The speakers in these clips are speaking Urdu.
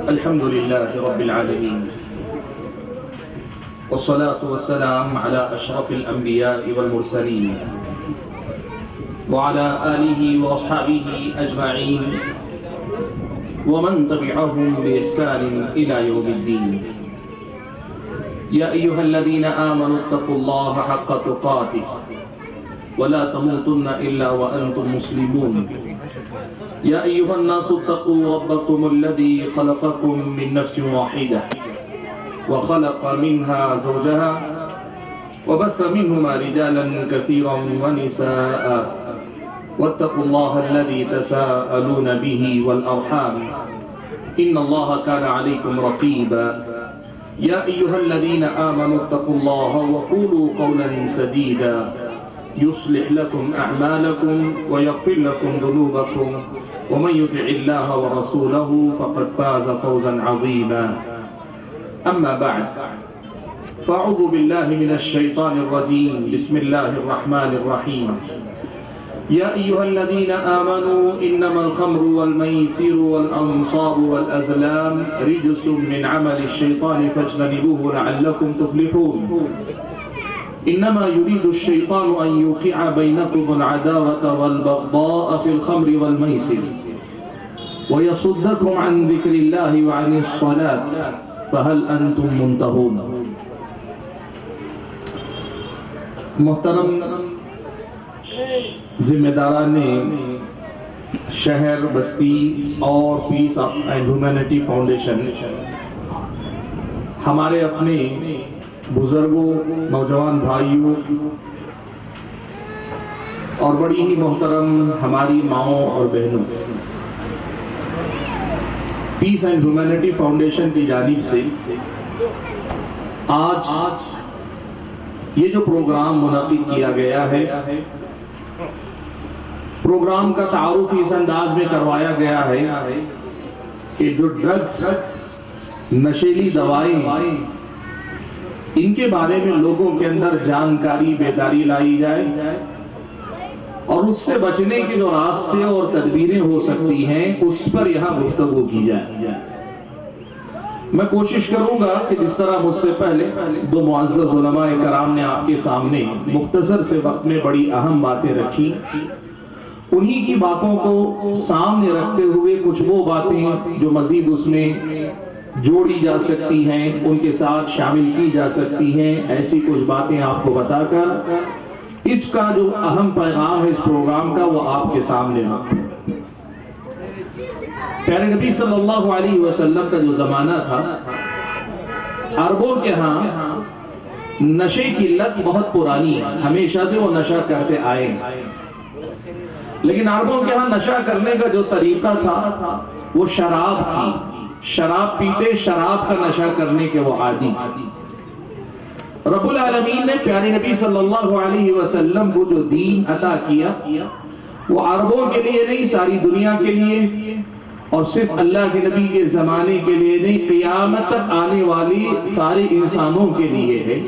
الحمد لله رب العالمين والصلاة والسلام على أشرف الأنبياء والمرسلين وعلى آله وأصحابه أجمعين ومن تبعهم بإحسان إلى يوم الدين. يا أيها الذين آمنوا اتقوا الله حق تقاته ولا تموتن إلا وأنتم مسلمون. يا أيها الناس اتقوا ربكم الذي خلقكم من نفس واحدة وخلق منها زوجها وبث منهما رجالا كثيرا ونساء واتقوا الله الذي تساءلون به والأرحام إن الله كان عليكم رقيبا. يا أيها الذين آمنوا اتقوا الله وقولوا قولا سديدا يصلح لكم أعمالكم ويغفر لكم ذنوبكم ومن يطع الله ورسوله فقد فاز فوزا عظيما. أما بعد فأعوذ بالله من الشيطان الرجيم. بسم الله الرحمن الرحيم. يا أيها الذين آمنوا إنما الخمر والميسر والأنصاب والأزلام رجس من عمل الشيطان فاجتنبوه لعلكم تفلحون. إنما يريد الشيطان أن يوقع بينكم العداوة والبغضاء في الخمر والميسر ويصدكم عن ذكر الله وعن الصلاة فهل أنتم منتهون. محترم ذمہ داران شہر بستی اور پیس اینڈ ہیومینٹی فاؤنڈیشن ہمارے اپنے بزرگوں، نوجوان بھائیوں اور بڑی ہی محترم ہماری ماؤں اور بہنوں، پیس اینڈ ہیومینٹی فاؤنڈیشن کی جانب سے آج یہ جو پروگرام منعقد کیا گیا ہے، پروگرام کا تعارف اس انداز میں کروایا گیا ہے کہ جو ڈرگز، نشیلی دوائیں، ان کے بارے میں لوگوں کے اندر جانکاری، بیداری لائی جائے اور اس سے بچنے کے جو راستے اور تدبیریں ہو سکتی ہیں اس پر یہاں گفتگو کی جائے. میں کوشش کروں گا کہ جس طرح مجھ سے پہلے دو معزز علماء کرام نے آپ کے سامنے مختصر سے وقت میں بڑی اہم باتیں رکھی، انہی کی باتوں کو سامنے رکھتے ہوئے کچھ وہ باتیں جو مزید اس میں جوڑی جا سکتی ہیں، ان کے ساتھ شامل کی جا سکتی ہیں، ایسی کچھ باتیں آپ کو بتا کر اس کا جو اہم پیغام ہے اس پروگرام کا وہ آپ کے سامنے رکھوں. پیارے نبی صلی اللہ علیہ وسلم کا جو زمانہ تھا، عربوں کے ہاں نشے کی لت بہت پرانی ہے، ہمیشہ سے وہ نشہ کرتے آئے ہیں، لیکن عربوں کے ہاں نشہ کرنے کا جو طریقہ تھا وہ شراب تھی. شراب پیتے، شراب کا نشہ کرنے کے وہ عادی تھے. رب العالمین نے پیارے نبی صلی اللہ علیہ وسلم کو جو دین عطا کیا وہ عربوں کے لیے نہیں، ساری دنیا کے لیے، اور صرف اللہ کے نبی کے زمانے کے لیے نہیں، قیامت تک آنے والی سارے انسانوں کے لیے ہے.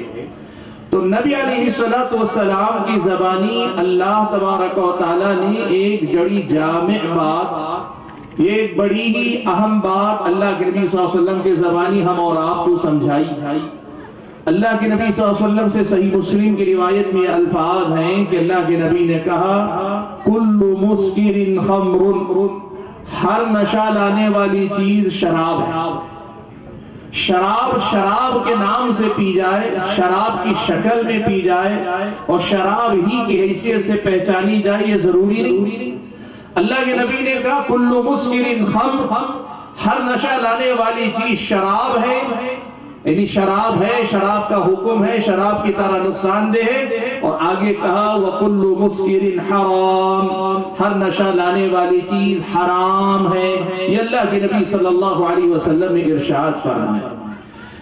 تو نبی علیہ السلام کی زبانی اللہ تبارک و تعالیٰ نے ایک جڑی جامع بات، یہ ایک بڑی ہی اہم بات اللہ کے نبی صلی اللہ علیہ وسلم کے زبانی ہم اور آپ کو سمجھائی. اللہ کے نبی صلی اللہ علیہ وسلم سے صحیح مسلم کی روایت میں الفاظ ہیں کہ اللہ کے نبی نے کہا کل مسکر خمر، ہر نشہ لانے والی چیز شراب ہے. شراب کے نام سے پی جائے، شراب کی شکل میں پی جائے اور شراب ہی کی حیثیت سے پہچانی جائے، یہ ضروری نہیں. اللہ کے نبی نے کہا کل مسکر خمر، ہر نشہ لانے والی چیز شراب ہے، یعنی شراب ہے، شراب کا حکم ہے، شراب کی طرح نقصان دہ ہے. اور آگے کہا وَكُلُّ مُسْكِرٍ حَرَام، ہر نشہ لانے والی چیز حرام ہے. یہ اللہ کے نبی صلی اللہ علیہ وسلم نے ارشاد فرمایا.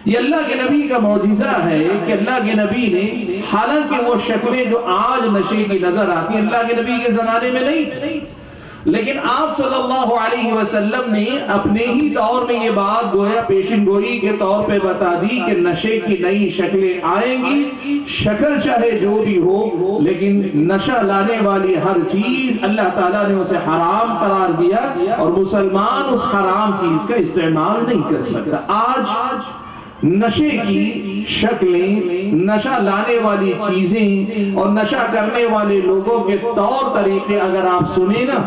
یہ اللہ کے نبی کا معجزہ ہے کہ اللہ کے نبی نے، حالانکہ وہ شکلیں جو آج نشے کی نظر آتی ہیں اللہ کے نبی کے زمانے میں نہیں تھی. لیکن آپ صلی اللہ علیہ وسلم نے اپنے ہی دور میں یہ بات گویا پیشن گوئی کے طور پہ بتا دی کہ نشے کی نئی شکلیں آئیں گی، شکل چاہے جو بھی ہو، لیکن نشہ لانے والی ہر چیز اللہ تعالیٰ نے اسے حرام قرار دیا، اور مسلمان اس حرام چیز کا استعمال نہیں کر سکتا۔ آج نشے کی شکلیں، نشہ لانے والی چیزیں اور نشہ کرنے والے لوگوں کے طور طریقے اگر آپ سنیں نا،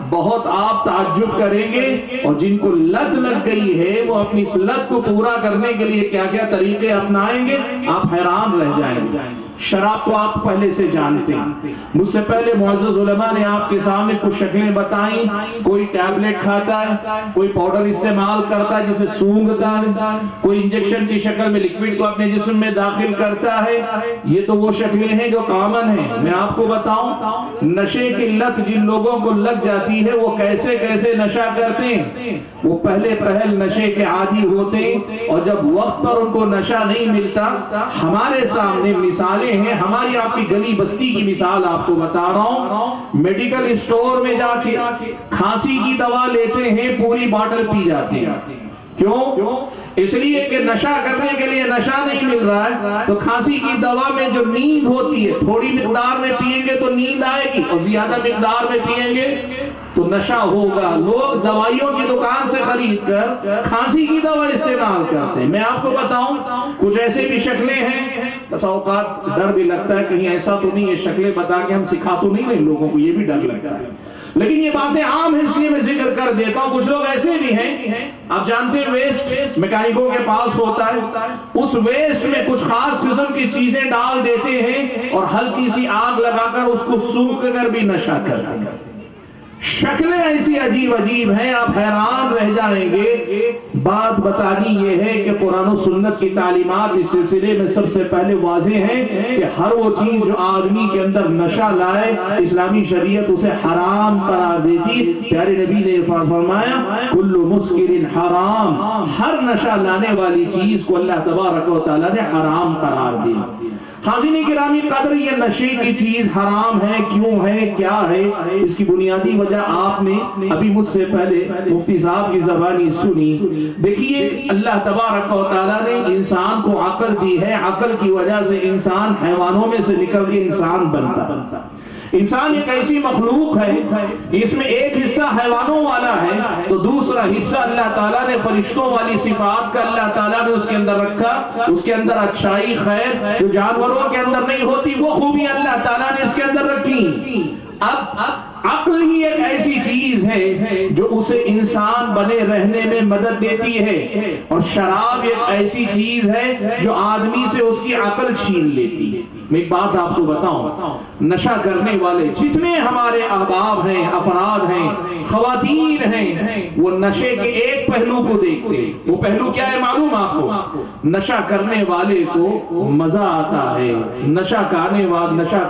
بہت آپ تعجب کریں گے، اور جن کو لت لگ گئی ہے وہ اپنی اس لت کو پورا کرنے کے لیے کیا کیا طریقے اپنائیں گے، آپ حیران رہ جائیں گے۔ شراب کو آپ پہلے سے جانتے ہیں، مجھ سے پہلے معزز علماء نے آپ کے سامنے کچھ شکلیں بتائیں، کوئی ٹیبلٹ کھاتا ہے، کوئی پاؤڈر استعمال کرتا ہے جسے سونگھتا ہے، کوئی انجیکشن کی شکل میں لیکوڈ کو اپنے جسم میں داخل کرتا ہے۔ یہ تو وہ شکلیں ہیں جو کامن ہیں۔ میں آپ کو بتاؤں، نشے کی لت جن لوگوں کو لگ جاتی ہے وہ کیسے کیسے نشہ کرتے ہیں۔ وہ پہلے پہل نشے کے عادی ہوتے ہیں، اور جب وقت پر ان کو نشہ نہیں ملتا، ہمارے سامنے مثالیں ہیں، ہماری آپ کی گلی بستی کی مثال آپ کو بتا رہا ہوں۔ میڈیکل اسٹور میں جا کے کھانسی کی دوا لیتے ہیں، پوری باٹل پی جاتے ہیں۔ کیوں؟ اس لیے کہ نشہ کرنے کے لیے نشہ نہیں مل رہا ہے، تو کھانسی کی دوا میں جو نیند ہوتی ہے، تھوڑی مقدار میں پئیں گے تو نیند آئے گی، اور زیادہ مقدار میں پئیں گے تو نشہ ہوگا۔ لوگ دوائیوں کی دکان سے خرید کر کھانسی کی دوا استعمال کرتے ہیں۔ میں آپ کو بتاؤں، کچھ ایسے بھی شکلیں ہیں، بس اوقات ڈر بھی لگتا ہے کہیں ایسا تو نہیں یہ شکلیں بتا کے ہم سکھا تو نہیں رہے لوگوں کو، یہ بھی ڈر لگتا ہے، لیکن یہ باتیں عام ہیں اس لیے میں ذکر کر دیتا ہوں۔ کچھ لوگ ایسے بھی ہیں، آپ جانتے ہیں ویسٹ میکینکوں کے پاس ہوتا ہے، اس ویسٹ میں کچھ خاص قسم کی چیزیں ڈال دیتے ہیں اور ہلکی سی آگ لگا کر اس کو سونکھ کر بھی نشہ کرتے ہیں۔ شکلیں ایسی عجیب عجیب ہیں، آپ حیران رہ جائیں گے۔ بات بتانی یہ ہے کہ قرآن و سنت کی تعلیمات اس سلسلے میں سب سے پہلے واضح ہیں کہ ہر وہ چیز جو آدمی کے اندر نشہ لائے، اسلامی شریعت اسے حرام قرار دیتی۔ پیارے نبی نے فرمایا کل مسکر حرام، ہر نشہ لانے والی چیز کو اللہ تبارک و تعالی نے حرام قرار دیا۔ حاضرین گرامی قدر، یہ نشے کی چیز حرام ہے، کیوں ہے، کیا ہے، اس کی بنیادی وجہ آپ نے ابھی مجھ سے پہلے مفتی صاحب کی زبانی سنی۔ دیکھیے، اللہ تبارک و تعالیٰ نے انسان کو عقل دی ہے، عقل کی وجہ سے انسان حیوانوں میں سے نکل کے انسان بنتا۔ انسان ایک ایسی مخلوق ہے، اس میں ایک حصہ حیوانوں والا ہے تو دوسرا حصہ اللہ تعالیٰ نے فرشتوں والی صفات کا اللہ تعالیٰ نے اس کے اندر رکھا۔ اس کے اندر اچھائی، خیر جو جانوروں کے اندر نہیں ہوتی وہ خوبی اللہ تعالیٰ نے اس کے اندر رکھی۔ اب عقل ہی ایک ایسی چیز ہے جو اسے انسان بنے رہنے میں مدد دیتی ہے، اور شراب ایک ایسی چیز ہے جو آدمی سے اس کی عقل چھین لیتی ہے۔ میں ایک بات آپ کو بتاؤں، نشہ کرنے والے جتنے ہمارے احباب ہیں، افراد ہیں، خواتین ہیں، وہ نشے کے ایک پہلو کو دیکھتے ہیں۔ وہ پہلو کیا ہے معلوم آپ کو؟ نشہ کرنے والے کو مزہ آتا ہے، نشہ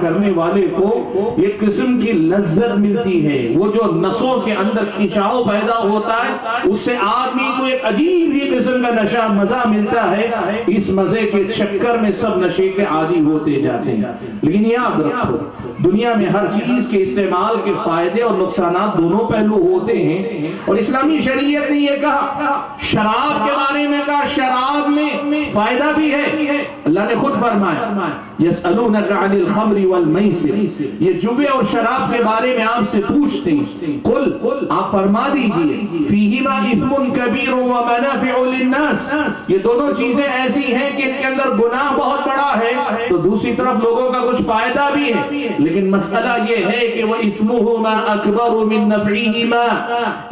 کرنے والے کو ایک قسم کی لذت ملتی ہے۔ وہ جو نسوں کے اندر کھینچاؤ پیدا ہوتا ہے، اس سے آدمی کو ایک عجیب ہی قسم کا نشہ مزہ ملتا ہے۔ اس مزے کے چکر میں سب نشے کے عادی ہوتے جاتے ہیں۔ لیکن یاد رکھو، دنیا میں ہر چیز کے استعمال کے فائدے اور نقصانات دونوں پہلو ہوتے ہیں، اور اسلامی شریعت نے یہ کہا، شراب کے بارے میں کہا شراب میں فائدہ بھی ہے۔ اللہ نے خود فرمایا یسألونک عن الخمر والمیسر، یہ جوے اور شراب کے بارے میں آپ سے پوچھتے ہیں، قل آپ فرما دیجئے فیہما اثم کبیر ومنافع للناس، یہ دونوں چیزیں ایسی ہیں کہ ان کے اندر گناہ بہت بڑا ہے تو دوسری طرف لوگوں کا کچھ فائدہ بھی ہے، لیکن مسئلہ یہ ہے کہ وَإِثْمُهُمَا أَكْبَرُ مِن نَفْعِهِمَا،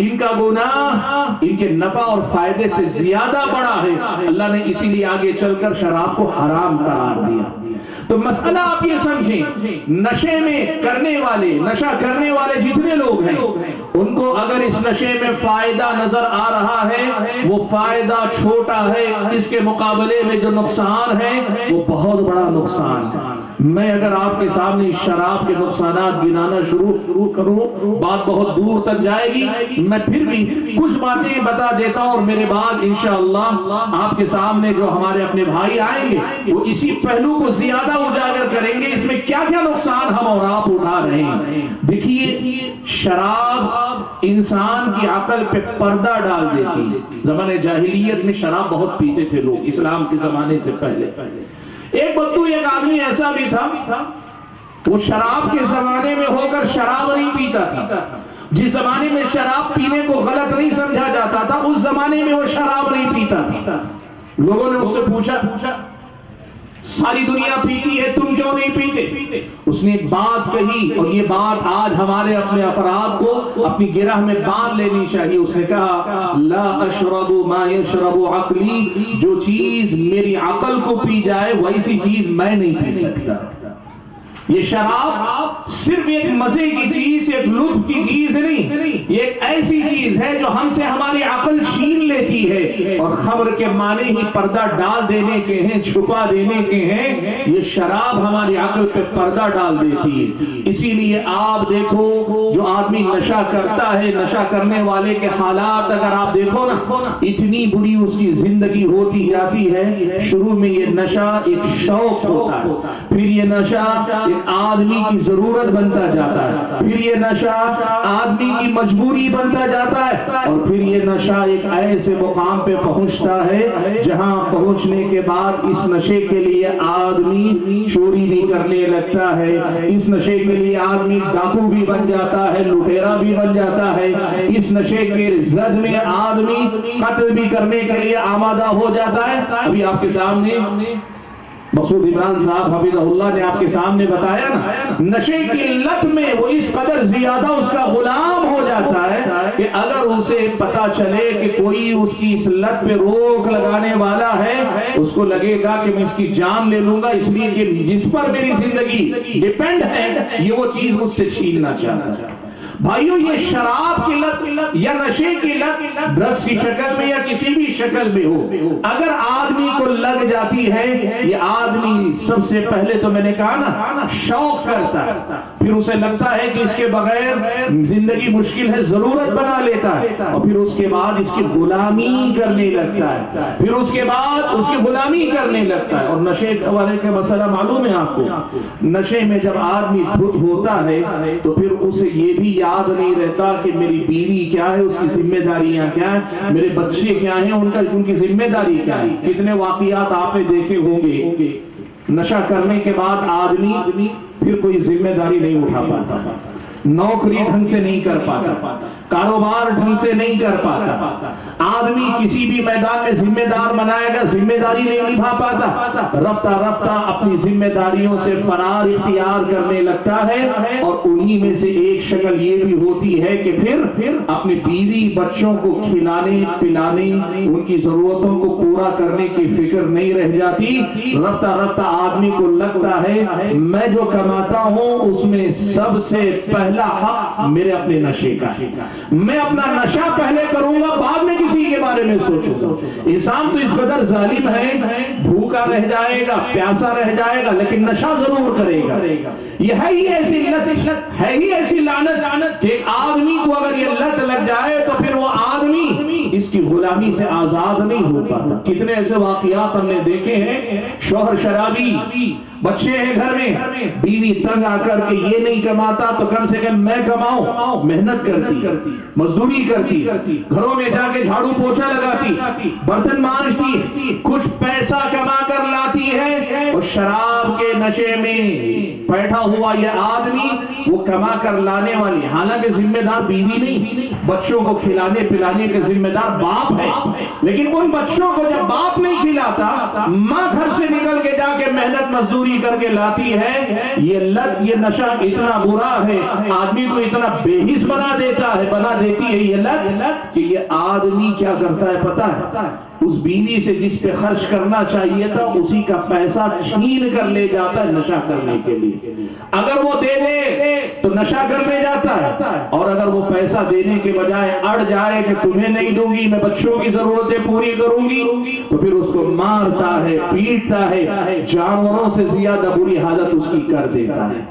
ان کا گناہ ان کے نفع اور فائدے سے زیادہ بڑا ہے۔ اللہ نے اسی لیے آگے چل کر شراب کو حرام قرار دیا۔ تو مسئلہ آپ یہ سمجھیں، نشے میں نشہ کرنے والے جتنے لوگ ہیں، ان کو اگر اس نشے میں فائدہ نظر آ رہا ہے، وہ فائدہ چھوٹا ہے، اس کے مقابلے میں جو نقصان ہے وہ بہت بڑا نقصان ہے۔ میں اگر آپ کے سامنے شراب کے نقصانات گنانا شروع کروں، بات بہت دور تک جائے گی۔ میں پھر بھی کچھ باتیں بتا دیتا ہوں، اور میرے بعد انشاءاللہ آپ کے سامنے جو ہمارے اپنے بھائی آئیں گے وہ اسی پہلو کو زیادہ اجاگر کریں گے، اس میں کیا کیا نقصان ہم اور آپ اٹھا رہے ہیں۔ دیکھیے شراب انسان کی عقل پہ پردہ ڈال دیتی. زمانے جاہلیت میں شراب بہت پیتے تھے لوگ، اسلام کے زمانے سے پہلے. ایک بدو ایک آدمی ایسا بھی تھا، وہ شراب کے زمانے میں ہو کر شراب نہیں پیتا تھا. جس زمانے میں شراب پینے کو غلط نہیں سمجھا جاتا تھا، اس زمانے میں وہ شراب نہیں پیتا تھا. لوگوں نے اس سے پوچھا ساری دنیا پیتی ہے، تم کیوں نہیں پیتے؟ اس نے بات کہی، اور یہ بات آج ہمارے اپنے افراد کو اپنی گرہ میں باندھ لینی چاہیے. اس نے کہا لا اشرب ما یشرب عقلی، جو چیز میری عقل کو پی جائے ویسی چیز میں نہیں پی سکتا. یہ شراب صرف ایک مزے کی چیز، ایک لطف کی چیز نہیں، یہ ایک ایسی چیز ہے جو ہم سے ہماری عقل چھین لیتی ہے. اور خمر کے معنی ہی پردہ ڈال دینے کے ہیں، چھپا دینے کے ہیں. یہ شراب ہماری عقل پہ پردہ ڈال دیتی ہے. اسی لیے آپ دیکھو جو آدمی نشہ کرتا ہے، نشہ کرنے والے کے حالات اگر آپ دیکھو نا، اتنی بری اس کی زندگی ہوتی جاتی ہے. شروع میں یہ نشہ ایک شوق ہوتا ہے، پھر یہ نشہ آدمی کی ضرورت بنتا جاتا ہے، پھر یہ نشہ آدمی کی مجبوری بنتا جاتا ہے، اور پھر یہ نشہ ایک ایسے مقام پہ پہنچتا ہے جہاں پہنچنے کے بعد اس نشے کے لیے آدمی چوری بھی کرنے لگتا ہے. اس نشے کے لیے آدمی ڈاکو بھی بن جاتا ہے، لٹیرا بھی بن جاتا ہے. اس نشے کے زد میں آدمی قتل بھی کرنے کے لیے آمادہ ہو جاتا ہے. ابھی آپ کے سامنے مقصود عمران صاحب حفظہ اللہ نے آپ کے سامنے بتایا نا، نشے کی لت میں وہ اس قدر زیادہ اس کا غلام ہو جاتا ہے کہ اگر اسے پتا چلے کہ کوئی اس کی اس لت پہ روک لگانے والا ہے، اس کو لگے گا کہ میں اس کی جان لے لوں گا، اس لیے کہ جس پر میری زندگی ڈیپینڈ ہے یہ وہ چیز مجھ سے چھیننا چاہتا ہے. بھائیو یہ شراب کی لت یا نشے کی لت ڈرگس کی شکل میں یا کسی بھی شکل میں ہو، اگر آدمی کو لگ جاتی ہے، یہ آدمی سب سے پہلے تو میں نے کہا نا شوق کرتا ہے، پھر اسے لگتا ہے کہ اس کے بغیر زندگی مشکل ہے، ضرورت بنا لیتا ہے، اور پھر اس کے بعد اس کی غلامی کرنے لگتا ہے، پھر اس کے بعد اس کی غلامی کرنے لگتا ہے. اور نشے والے کا مسئلہ معلوم ہے آپ کو، نشے میں جب آدمی دھت ہوتا ہے تو پھر اسے یہ بھی یاد نہیں رہتا کہ میری بیوی کیا ہے، اس کی ذمہ داریاں کیا ہیں، میرے بچے کیا ہیں، ان کی ذمہ داری کیا ہے. کتنے واقعات آپ نے دیکھے ہوں گے، نشہ کرنے کے بعد آدمی پھر کوئی ذمہ داری نہیں اٹھا پاتا، نوکری ڈھنگ سے نہیں کر پاتا، کاروبار ڈھنگ سے نہیں کر پاتا، آدمی کسی بھی میدان میں ذمہ دار بنائے گا، ذمہ داری نہیں نبھا پاتا، رفتہ رفتہ اپنی ذمہ داریوں سے فرار اختیار کرنے لگتا ہے. اور انہی میں سے ایک شکل یہ بھی ہوتی ہے کہ پھر اپنے بیوی بچوں کو کھلانے پلانے، ان کی ضرورتوں کو پورا کرنے کی فکر نہیں رہ جاتی. رفتہ رفتہ آدمی کو لگتا ہے میں جو کماتا ہوں اس میں سب سے پہلا حق میرے اپنے نشے کا ہے، میں اپنا نشہ پہلے کروں گا، بعد میں کسی کے بارے میں سوچوں گا. انسان تو اس قدر ظالم ہے، بھوکا رہ جائے گا، پیاسا رہ جائے گا، لیکن نشہ ضرور کرے گا. یہ ہے ہی ایسی لت، ہے ہی ایسی لعنت کہ آدمی کو اگر یہ لت لگ جائے تو پھر وہ آدمی اس کی غلامی سے آزاد نہیں ہو پاتا. کتنے ایسے واقعات ہم نے دیکھے ہیں، شوہر شرابی، بچے ہیں گھر میں، بیوی تنگ آ کر کے یہ نہیں کماتا تو کم سے کم میں کماؤں، محنت کرتی، مزدوری کرتی، گھروں میں جا کے جھاڑو پوچھا لگاتی، برتن مانجتی، کچھ پیسہ کما کر لاتی ہے. اور شراب کے نشے میں بیٹھا ہوا یہ آدمی وہ کما کر لانے والی، حالانکہ ذمہ دار بیوی نہیں، بچوں کو کھلانے پلانے کے ذمہ دار باپ ہے، لیکن ان بچوں کو جب باپ نہیں کھلاتا، ماں گھر سے نکل کے جا کے محنت مزدوری کر کے لاتی ہے. یہ لت، یہ نشہ اتنا برا ہے، آدمی کو اتنا بے حس بنا دیتی ہے یہ لت کہ یہ آدمی کیا کرتا ہے پتہ ہے، اس بیوی سے جس پہ خرچ کرنا چاہیے تھا اسی کا پیسہ چھین کر لے جاتا ہے نشہ کرنے کے لیے. اگر وہ دے دے تو نشہ کرنے جاتا ہے، اور اگر وہ پیسہ دینے کے بجائے اڑ جائے کہ تمہیں نہیں دوں گی، میں بچوں کی ضرورتیں پوری کروں گی، تو پھر اس کو مارتا ہے، پیٹتا ہے، جانوروں سے زیادہ بری حالت اس کی کر دیتا ہے.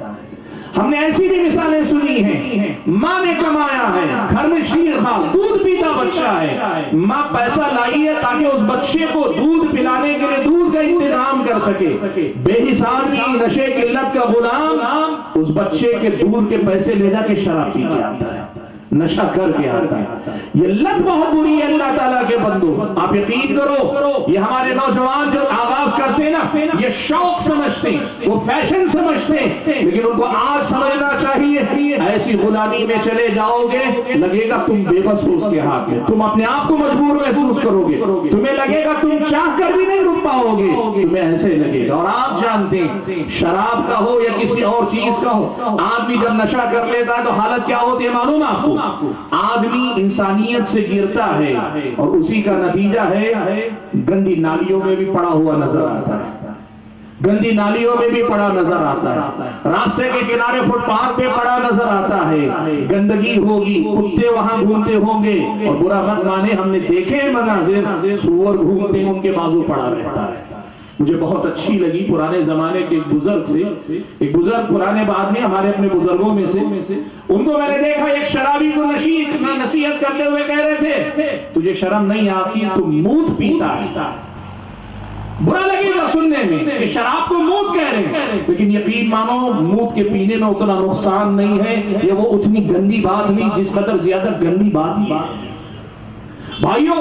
ہم نے ایسی بھی مثالیں سنی ہیں، ماں نے کمایا ہے، گھر میں شیر خواہ دودھ پیتا بچہ ہے، ماں پیسہ لائی ہے تاکہ اس بچے کو دودھ پلانے کے لیے دودھ کا انتظام کر سکے، بے حسابی نشے کی لت کا غلام اس بچے کے دودھ کے پیسے لے جا کے شراب پی کے آتا ہے، نشہ کر کے آتا ہے۔ یہ لت بہت بری ہے اللہ تعالیٰ کے بندو، آپ یقین کرو یہ ہمارے نوجوان جو آغاز کرتے ہیں نا، یہ شوق سمجھتے ہیں، وہ فیشن سمجھتے ہیں، لیکن ان کو آج سمجھنا چاہیے ایسی غلامی میں چلے جاؤ گے، لگے گا تم بے بس ہو اس کے ہاتھ میں، تم اپنے آپ کو مجبور محسوس کرو گے، تمہیں لگے گا تم چاہ کر بھی نہیں رک پاؤ گے، تمہیں ایسے لگے گا۔ اور آپ جانتے ہیں شراب کا ہو یا کسی اور چیز کا ہو، آدمی جب نشہ کر لیتا ہے تو حالت کیا ہوتی ہے معلوم ہے آپ کو؟ آدمی انسانیت سے گرتا ہے اور اسی کا نتیجہ ہے گندی نالیوں میں بھی پڑا ہوا نظر آتا ہے، گندی نالیوں میں بھی پڑا نظر آتا ہے، راستے کے کنارے فٹ پاتھ پہ پڑا نظر آتا ہے، گندگی ہوگی، کتے وہاں گھومتے ہوں گے، اور برا مت مانے ہم نے دیکھے مناظر، سور گھومتے ہیں ان کے بازو پڑا رہتا ہے۔ مجھے بہت اچھی لگی پرانے زمانے کے ایک بزرگ سے، ایک بزرگ پرانے بعد میں ہمارے اپنے بزرگوں میں سے، ان کو میں نے دیکھا ایک شرابی کو نصیحت کرتے ہوئے کہہ رہے تھے تجھے شرم نہیں آتی تو موت پیتا ہے۔ برا لگے گا سننے میں کہ شراب کو موت کہہ رہے ہیں، لیکن یقین مانو موت کے پینے میں اتنا نقصان نہیں ہے، یہ وہ اتنی گندی بات نہیں جس قدر زیادہ گندی بات ہی ہے۔ بھائیو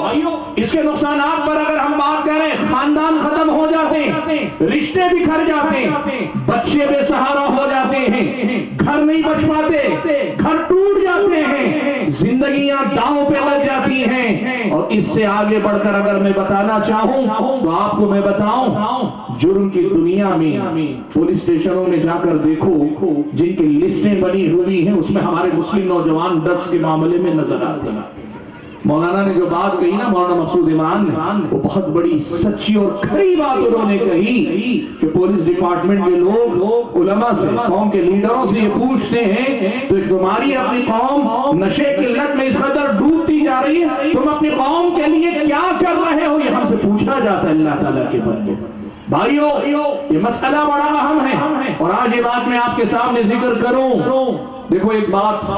اس کے نقصانات پر اگر ہم بات کریں، خاندان ختم ہو جاتے ہیں، رشتے بکھر جاتے ہیں، بچے بے سہارا ہو جاتے ہیں، گھر نہیں بچ پاتے، گھر ٹوٹ جاتے ہیں، زندگیاں داؤں پہ لگ جاتی ہیں۔ اور اس سے آگے بڑھ کر اگر میں بتانا چاہوں تو آپ کو میں بتاؤں، جرم کی دنیا میں پولیس اسٹیشنوں میں جا کر دیکھو جن کی لسٹیں بنی ہوئی ہیں اس میں ہمارے مسلم نوجوان ڈرگس کے معاملے میں نظر آتے ہیں۔ مولانا نے جو بات کہی نا، مولانا مقصود عمران نے، وہ بہت بڑی سچی اور کھری بات انہوں نے کہی کہ پولیس ڈپارٹمنٹ کے لوگ علماء سے، قوم کے لیڈروں سے یہ پوچھتے ہیں تو تمہاری اپنی قوم نشے کی لت میں اس قدر ڈوبتی جا رہی ہے، تم اپنی قوم کے لیے کیا کر رہے ہو؟ یہ ہم سے پوچھا جاتا ہے اللہ تعالیٰ کے بندے۔ بھائیو یہ مسئلہ بڑا اہم ہے اور آج یہ بات میں آپ کے سامنے ذکر کروں۔ دیکھو ایک بات،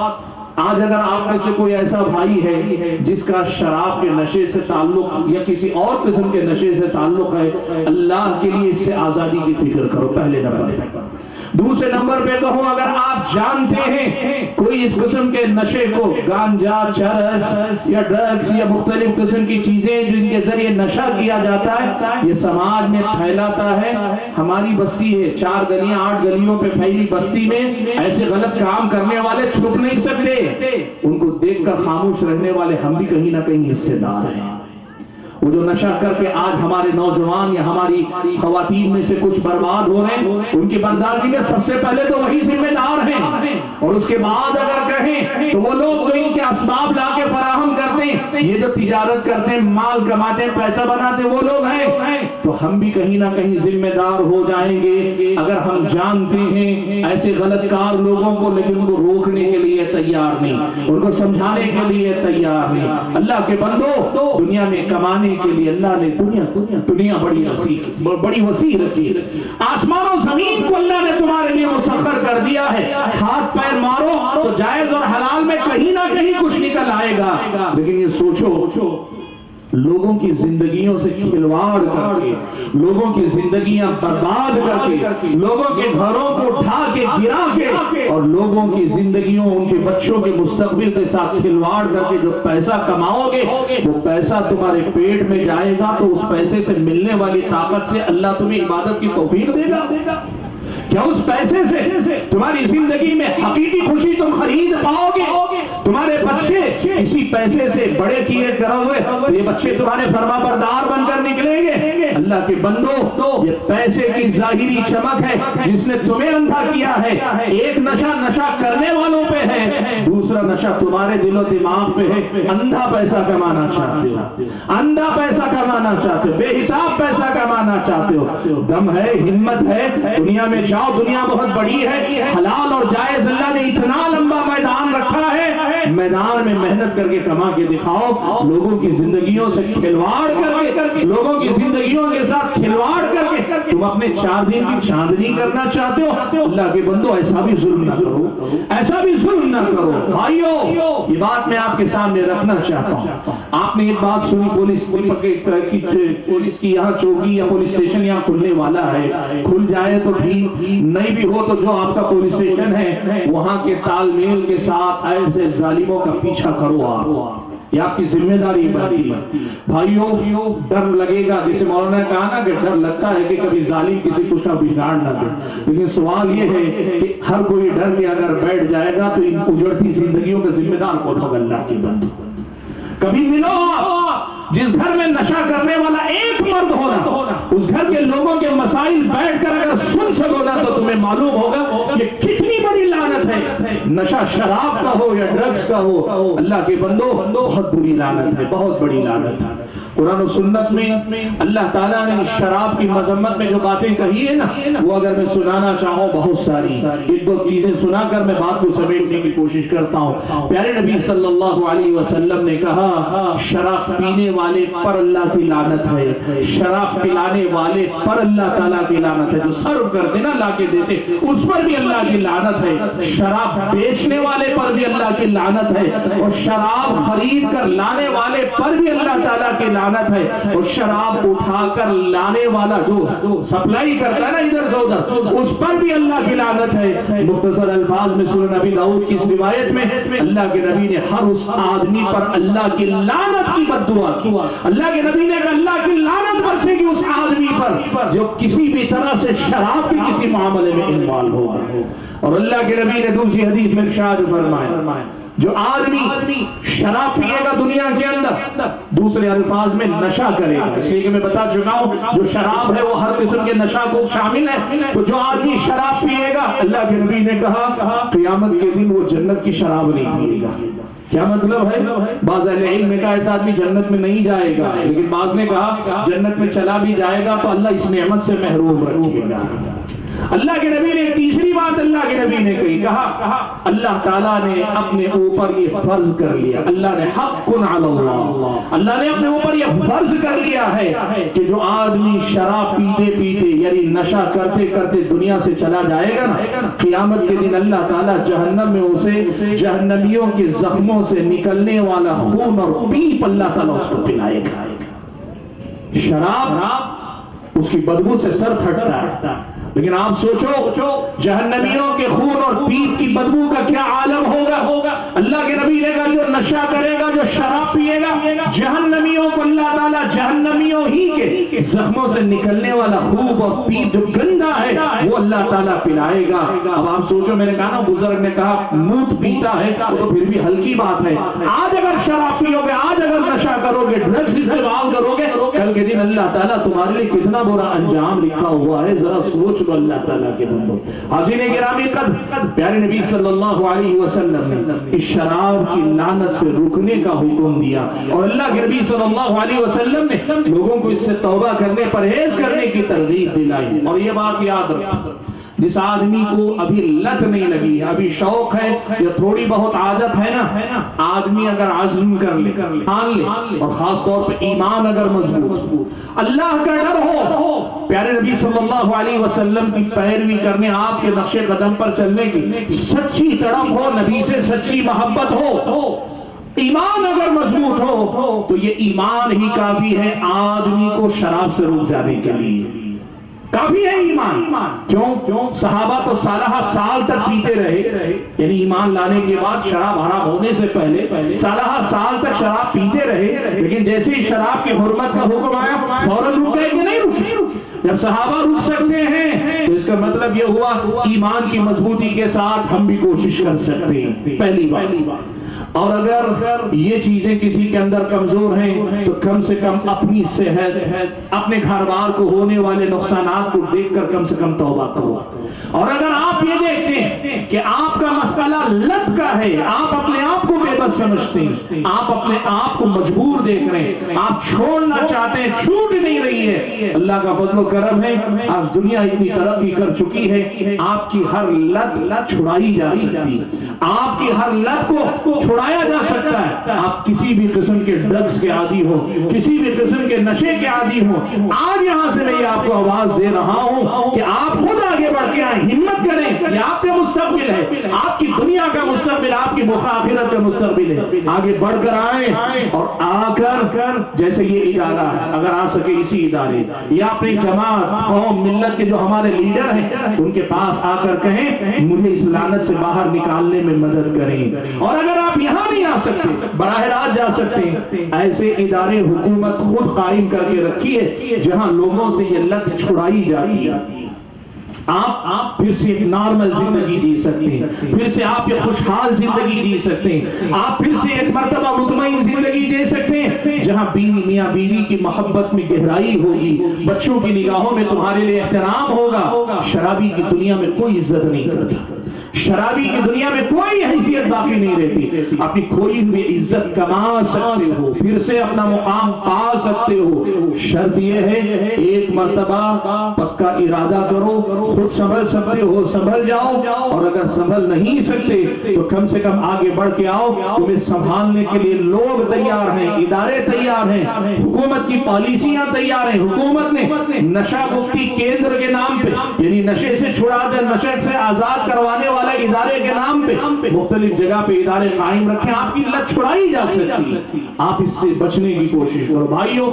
آج اگر آپ میں سے کوئی ایسا بھائی ہے جس کا شراب کے نشے سے تعلق یا کسی اور قسم کے نشے سے تعلق ہے، اللہ کے لیے اس سے آزادی کی فکر کرو پہلے نمبر پہ۔ دوسرے نمبر پہ کہوں، اگر آپ جانتے ہیں کوئی اس قسم کے نشے کو، گانجا، چرس یا ڈرگس یا مختلف قسم کی چیزیں جن کے ذریعے نشہ کیا جاتا ہے، یہ سماج میں پھیلاتا ہے، ہماری بستی ہے 4 گلیاں 8 گلیوں پہ پھیلی بستی میں ایسے غلط کام کرنے والے چھپ نہیں سکتے، ان کو دیکھ کر خاموش رہنے والے ہم بھی کہیں نہ کہیں حصے دار ہیں۔ وہ جو نشہ کر کے آج ہمارے نوجوان یا ہماری خواتین میں سے کچھ برباد ہو رہے ہیں، ان کی برداشت میں سب سے پہلے تو وہی ذمہ دار ہیں، اور اس کے بعد اگر کہیں تو وہ لوگ جو ان کے اسباب لا کے فراہم کرتے ہیں، یہ جو تجارت کرتے ہیں، مال کماتے ہیں، پیسہ بناتے ہیں، وہ لوگ ہیں، تو ہم بھی کہیں نہ کہیں ذمہ دار ہو جائیں گے اگر ہم جانتے ہیں ایسے غلط کار لوگوں کو، لیکن ان کو روکنے کے لیے تیار نہیں، ان کو سمجھانے کے لیے تیار نہیں۔ اللہ کے بندو، دنیا میں کمانے کے لیے اللہ نے دنیا بڑی وسیع رکھی، آسمان و زمین کو اللہ نے تمہارے لیے مسخر کر دیا ہے، ہاتھ پیر مارو تو جائز اور حلال میں کہیں نہ کہیں کچھ نکل آئے گا، لیکن یہ سوچو لوگوں کی زندگیوں سے کھلواڑ کر کے، لوگوں کی زندگیاں برباد کر کے، لوگوں کے گھروں کو اٹھا کے گرا کے، اور لوگوں کی زندگیوں، ان کے بچوں کے مستقبل کے ساتھ کھلواڑ کر کے جو پیسہ کماؤ گے، وہ پیسہ تمہارے پیٹ میں جائے گا تو اس پیسے سے ملنے والی طاقت سے اللہ تمہیں عبادت کی توفیق دے گا؟ کیا اس پیسے سے تمہاری زندگی میں حقیقی خوشی تم خرید پاؤ گے؟ تمہارے بچے اسی پیسے سے بڑے کیے کرے ہوئے یہ بچے تمہارے فرما بردار بن کر نکلیں گے؟ اللہ کے بندو، یہ پیسے کی ظاہری چمک ہے جس نے تمہیں اندھا کیا ہے۔ ایک نشہ کرنے والوں پہ ہے، دوسرا نشہ تمہارے دل و دماغ پہ ہے۔ اندھا پیسہ کمانا چاہتے ہو، اندھا پیسہ کمانا چاہتے ہو، بے حساب پیسہ کمانا چاہتے ہو، دم ہے، ہمت ہے، دنیا میں جاؤ، دنیا بہت بڑی ہے، حلال اور جائز اللہ نے اتنا لمبا میدان رکھا ہے، میدان میں محنت کر کے کما کے دکھاؤ، لوگوں کی زندگیوں سے کھلواڑ کر کے، لوگوں کی زندگیوں کے کے ساتھ کھلواڑ کر کے تم اپنے 4 دن کی چاندنی کرنا چاہتے ہو؟ اللہ کے بندو ایسا بھی ظلم نہ کرو، ایسا بھی ظلم نہ کرو بھائیو۔ یہ بات میں آپ کے سامنے رکھنا چاہتا ہوں۔ آپ نے ایک بات سنی، پولیس کی یہاں چوکی یا پولیس اسٹیشن یہاں کھلنے والا ہے، کھل جائے تو ٹھیک، نہیں بھی ہو تو جو آپ کا پولیس اسٹیشن ہے وہاں کے تال میل کے ساتھ ایسے ظالموں کا پیچھا کرو آپ، یہ آپ کی ذمہ داری بنتی ہے بھائیو۔ ڈر لگے گا، جیسے مولانا نے کہا نا کہ ڈر لگتا ہے کہ کبھی ظالم کسی کو کا بگاڑ نہ دے، لیکن سوال یہ ہے کہ ہر کوئی ڈر کے اگر بیٹھ جائے گا تو ان اجڑتی زندگیوں کا ذمہ دار کون ہوگا؟ اللہ کی بندو۔ کبھی ملو جس گھر میں نشہ کرنے والا ایک مرد ہونا، اس گھر کے لوگوں کے مسائل بیٹھ کر اگر سن سکو نا تو تمہیں معلوم ہوگا یہ کتنی بڑی لعنت ہے۔ نشہ شراب کا ہو یا ڈرگز کا ہو، اللہ کے بندو بہت بری لعنت ہے، بہت بڑی لعنت ہے۔ قرآن و سنت میں اللہ تعالیٰ نے شراب کی مذمت میں جو باتیں کہی ہے نا، وہ اگر میں سنانا چاہوں بہت ساری، ایک دو چیزیں سنا کر میں بات کو سمیٹنے کی کوشش کرتا ہوں۔ پیارے نبی صلی اللہ علیہ وسلم نے کہا شراب پینے والے پر اللہ کی لعنت ہے، شراب پلانے والے پر اللہ تعالیٰ کی لعنت ہے، جو سرو کرتے نا لا کے دیتے اس پر بھی اللہ کی لعنت ہے، شراب بیچنے والے پر بھی اللہ کی لعنت ہے، اور شراب خرید کر لانے والے پر بھی اللہ تعالیٰ کی لعنت ہے، اور شراب اٹھا کر لانے والا جو سپلائی کرتا ہے نا ادھر سے ادھر اس پر بھی اللہ کی لعنت ہے۔ مختصر الفاظ میں سنن نبی داؤد کی اس روایت میں اللہ کے نبی نے ہر اس آدمی پر اللہ کی لعنت کی بد دعا کی۔ اللہ کے نبی نے اللہ کی لعنت برسے گی اس آدمی پر جو کسی بھی طرح سے شراب کے کسی معاملے میں انوالو ہوگا۔ اور اللہ کے نبی نے دوسری حدیث میں ارشاد فرمایا جو آدمی شراب پیے گا دنیا کے اندر، دوسرے الفاظ میں نشہ کرے گا، اس لیے کہ میں بتا چکا ہوں جو شراب ہے وہ ہر قسم کے نشہ کو شامل ہے، تو جو آدمی شراب پیے گا اللہ کے نبی نے کہا قیامت کے دن وہ جنت کی شراب نہیں پیے گا۔ کیا مطلب ہے؟ بعض اہل علم نے کہا ایسا آدمی جنت میں نہیں جائے گا، لیکن بعض نے کہا جنت میں چلا بھی جائے گا تو اللہ اس نعمت سے محروم رکھے گا۔ اللہ کے نبی نے تیسری بات اللہ کے نبی نے کہی، کہا اللہ تعالیٰ نے اپنے اوپر یہ فرض کر لیا، اللہ نے حق علی اللہ، اللہ نے اپنے اوپر یہ فرض کر لیا ہے کہ جو آدمی شراب پیتے پیتے یعنی نشہ کرتے کرتے دنیا سے چلا جائے گا نا، قیامت کے دن اللہ تعالیٰ جہنم میں اسے جہنمیوں کے زخموں سے نکلنے والا خون اور پیپ اللہ تعالیٰ اس کو پلائے گا۔ شراب اس کی بدبو سے سر پھٹتا ہے، لیکن آپ سوچو جہنمیوں کے خون اور پیپ کی بدبو کا کیا عالم ہوگا۔ اللہ کے نبی نے کہا جو نشہ کرے گا، جو شراب پیے گا، جہنمیوں کو اللہ تعالیٰ جہنمیوں ہی کے زخموں سے نکلنے والا خون اور پیپ جو گندا ہے وہ اللہ تعالیٰ پلائے گا۔ اب آپ سوچو، میں نے کہا نا بزرگ نے کہا موت پیتا ہے تو پھر بھی ہلکی بات ہے، آج اگر شراب پیو گے، آج اگر نشہ کرو گے، ڈرگس استعمال کرو گے، کل کے دن اللہ تعالیٰ تمہارے لیے کتنا برا انجام لکھا ہوا ہے، ذرا سوچ اللہ تعالیٰ کے بندو۔ حاضرین گرامی قدر، پیارے نبی صلی اللہ علیہ وسلم نے اس شراب کی لعنت سے رکنے کا حکم دیا، اور اللہ کے نبی صلی اللہ علیہ وسلم نے لوگوں کو اس سے توبہ کرنے، پرہیز کرنے کی ترغیب دلائی۔ اور یہ بات یاد رکھو، جس آدمی کو ابھی لت نہیں لگی ہے، ابھی شوق ہے یا تھوڑی بہت عادت ہے نا، آدمی اگر عزم کر لے، ٹھان لے، اور خاص طور پہ ایمان اگر مضبوط، اللہ کا ڈر ہو، پیارے نبی صلی اللہ علیہ وسلم کی پیروی کرنے، آپ کے نقش قدم پر چلنے کی سچی تڑپ ہو، نبی سے سچی محبت ہو، ایمان اگر مضبوط ہو تو یہ ایمان ہی کافی ہے آدمی کو شراب سے روک جانے کے لیے، کافی ہے ایمان۔ کیوں؟ صحابہ تو سالہ سال تک پیتے رہے، یعنی ایمان لانے کے بعد شراب حرام ہونے سے پہلے سالہ سال تک شراب پیتے رہے، لیکن جیسے ہی شراب کی حرمت کا حکم آیا فوراً رک گئے کہ نہیں رکے؟ جب صحابہ رک سکتے ہیں تو اس کا مطلب یہ ہوا ایمان کی مضبوطی کے ساتھ ہم بھی کوشش کر سکتے ہیں، پہلی بات۔ اور اگر یہ چیزیں کسی کے اندر کمزور ہیں تو کم سے کم اپنی صحت، اپنے گھر بار کو ہونے والے نقصانات کو دیکھ کر کم سے کم توبہ کرو۔ اور اگر آپ یہ دیکھتے ہیں کہ آپ کا مسئلہ لت کا ہے، آپ اپنے آپ کو بے بس سمجھتے ہیں، آپ اپنے آپ کو مجبور دیکھ رہے ہیں، آپ چھوڑنا چاہتے ہیں، چھوٹ نہیں رہی ہے، اللہ کا فضل و کرم ہے آج دنیا اتنی ترقی کر چکی ہے، آپ کی ہر لت چھڑائی جا سکتی ہے، آپ کی ہر لت کو چھڑایا جا سکتا ہے. آپ کسی بھی قسم کے ڈرگز کے عادی ہو, کسی بھی قسم کے نشے کے عادی ہو, آج یہاں سے میں یہ آپ کو آواز دے رہا ہوں کہ آپ خود آگے بڑھ کے آئیں, ہمت کریں. یہ آپ کا مستقبل ہے, آپ کی دنیا کا مستقبل, آپ کی آخرت کا مستقبل ہے. آگے بڑھ کر آئیں اور آ کر جیسے یہ ادارہ ہے, اگر آ سکے اسی ادارے یا اپنی جماعت, قوم, ملت کے جو ہمارے لیڈر ہیں ان کے پاس آ کر کہیں مجھے اس لعنت سے باہر نکالنے میں مدد کریں. اور اگر آپ یہاں نہیں آ سکتے, براہ راست جا سکتے ہیں, ایسے ادارے حکومت خود قائم کر کے رکھی ہے جہاں لوگوں سے یہ لت چھڑائی جاتی ہے. آپ پھر سے ایک نارمل زندگی جی سکتے ہیں, پھر سے آپ ایک خوشحال زندگی جی سکتے ہیں, آپ پھر سے ایک مرتبہ مطمئن زندگی جی سکتے ہیں جہاں بیوی میاں بیوی کی محبت میں گہرائی ہوگی, بچوں کی نگاہوں میں تمہارے لیے احترام ہوگا. شرابی کی دنیا میں کوئی عزت نہیں کرتا, شرابی کی دنیا میں کوئی حیثیت باقی نہیں رہتی. اپنی کھوئی ہوئی عزت کما سکتے ہو, پھر سے اپنا مقام پا سکتے ہو. شرط یہ ہے ایک مرتبہ پکا ارادہ کرو, خود سنبھل سکتے ہو سنبھل جاؤ, اور اگر سنبھل نہیں سکتے تو کم سے کم آگے بڑھ کے آؤ. تمہیں سنبھالنے کے لیے لوگ تیار ہیں, ادارے تیار ہیں, حکومت کی پالیسیاں تیار ہیں. حکومت نے نشہ مکتی کیندر کے نام پہ, یعنی نشے سے چھڑا دے, نشے سے آزاد کروانے والے ادارے کے نام پہ مختلف جگہ پہ ادارے قائم رکھیں. آپ کی لت چھڑائی جا سکتی ہے, آپ اس سے بچنے کی کوشش کرو. بھائیو,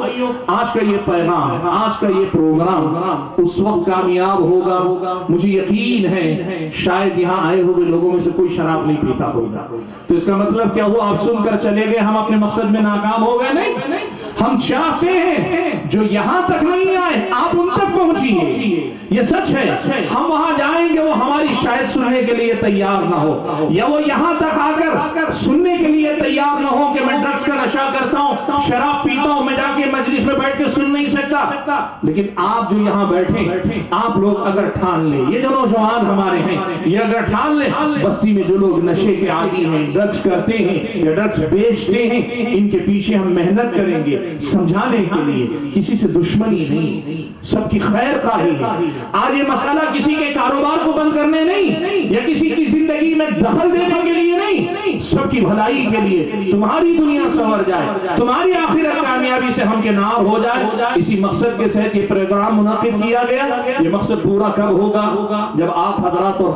آج کا یہ پیغام, آج کا یہ پروگرام اس وقت کامیاب ہوگا, مجھے یقین ہے شاید یہاں آئے ہوئے لوگوں میں سے کوئی شراب نہیں پیتا ہوگا. تو اس کا مطلب کیا ہوا, آپ سن کر چلے گئے ہم اپنے مقصد میں ناکام ہو گئے؟ نہیں, ہم چاہتے ہیں جو یہاں تک نہیں آئے آپ ان تک پہنچیے. یہ سچ ہے, ہم وہاں جائیں گے وہ ہماری شاید سننے کے لیے تیار نہ ہو, یا وہ یہاں تک آ کر سننے کے لیے تیار نہ ہو کہ میں ڈرگز کا نشہ کرتا ہوں, شراب پیتا ہوں, میں جا کے مجلس میں بیٹھ کے سن نہیں سکتا. لیکن آپ جو یہاں بیٹھے, آپ لوگ اگر ٹھان لیں, یہ جو نوجوان ہمارے ہیں یہ اگر ٹھان لیں, بستی میں جو لوگ نشے کے عادی ہیں, ڈرگز کرتے ہیں یا ڈرگز بیچتے ہیں, ان کے پیچھے ہم محنت کریں گے سمجھانے کے لیے. کسی سے دشمنی نہیں, سب کی خیر خواہی ہے. آج یہ مسئلہ کسی کے کاروبار کو بند کرنے نہیں, یا کسی کی زندگی میں دخل دینے کے لیے نہیں, سب کی بھلائی کے لیے, تمہاری دنیا سنور جائے, تمہاری آخرت کامیابی سے ہمکنار ہو جائے. اسی مقصد کے تحت یہ پروگرام منعقد کیا گیا. یہ مقصد پورا کب ہوگا؟ جب آپ حضرات اور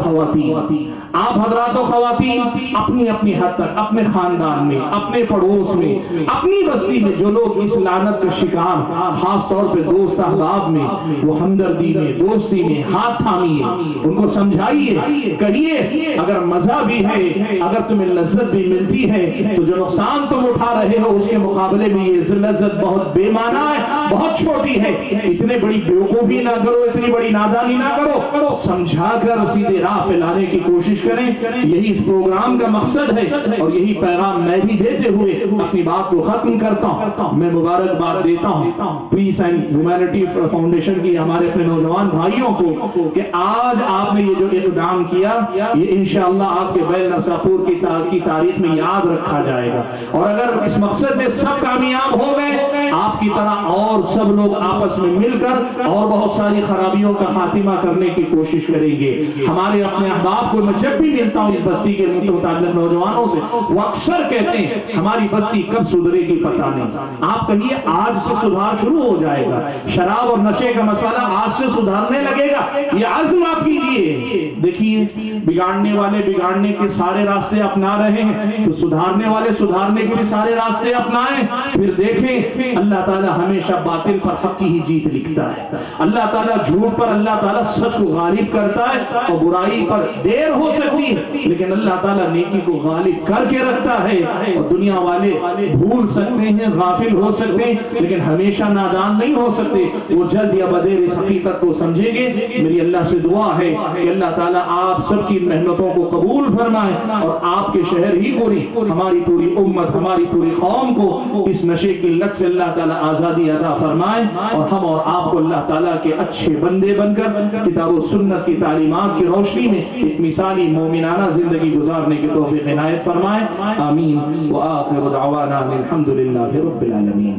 خواتین اپنی اپنی حد تک اپنے خاندان میں, اپنے پڑوس میں, اپنی بستی میں جو لوگ اس لعنت کا شکار, خاص طور پہ دوست احباب میں, وہ ہمدردی میں, دوستی میں ہاتھ تھامیے, ان کو سمجھائیے, کہیے اگر مزہ بھی ہے, اگر تمہیں لذت بھی ملتی ہے تو جو نقصان تم اٹھا رہے ہو اس کے مقابلے میں یہ لذت بہت بے معنی ہے, بہت چھوٹی ہے. اتنے بڑی بیوقوفی نہ کرو, اتنی بڑی نادانی نہ کرو, سمجھا کر سیدھے راہ پہ لانے کی کوشش کریں. یہی اس پروگرام کا مقصد ہے, اور یہی پیغام میں بھی دیتے ہوئے اپنی بات کو ختم کرتا ہوں. میں مبارکباد دیتا ہوں پیس اینڈ ہیومینٹی فاؤنڈیشن کی ہمارے اپنے نوجوان بھائیوں کو کہ آج آپ نے یہ جو اقدام کیا, یہ انشاءاللہ آپ کے بیل نرساپور کی تاریخ میں یاد رکھا جائے گا. اور اگر اس مقصد میں سب کامیاب ہو گئے, آپ کی طرح اور سب لوگ آپس میں مل کر اور بہت ساری خرابیوں کا خاتمہ کرنے کی کوشش کریں گے. ہمارے اپنے احباب کو میں جب بھی ملتا ہوں اس بستی کے متعلق نوجوانوں سے, وہ اکثر کہتے ہیں ہماری بستی کب سدھرے گی پتہ نہیں. آپ کہیے آج سے سدھار شروع ہو جائے گا. شراب اور نشے کا مسئلہ آج سے سدھارنے لگے گا, یہ عزم آپ کیجیے. دیکھیے بگاڑنے والے بگاڑنے کے سارے راستے اپنا رہے ہیں, تو سدھارنے والے سدھارنے کے بھی سارے راستے اپنائیں. پھر دیکھیں اللہ تعالیٰ ہمیشہ باطل پر حق کی ہی جیت لکھتا ہے. اللہ تعالیٰ جھوٹ پر, اللہ تعالیٰ سچ کو غالب کرتا ہے, اور برائی پر دیر ہو سکتی ہے لیکن اللہ تعالیٰ نیکی کو غالب کر کے رکھتا ہے. اور دنیا والے بھول سکتے ہیں, غافل ہو سکتے ہیں, لیکن ہمیشہ نادان نہیں ہو سکتے. وہ جلد یا بدیر اس حقیقت کو سمجھیں گے. میری اللہ سے دعا ہے کہ اللہ تعالیٰ آپ سب کی محنتوں کو قبول فرمائے, اور آپ کے شہر ہی کو نہیں, ہماری پوری امت, ہماری پوری قوم کو اس نشے کی لت سے اللہ تعالیٰ آزادی عطا فرمائے, اور ہم اور آپ کو اللہ تعالیٰ کے اچھے بندے بن کر کتاب و سنت کی تعلیمات کی روشنی میں ایک مثالی مومنانہ زندگی گزارنے کی توفیق عنایت فرمائے. آمین. وآخر دعوانا الحمدللہ رب العالمین.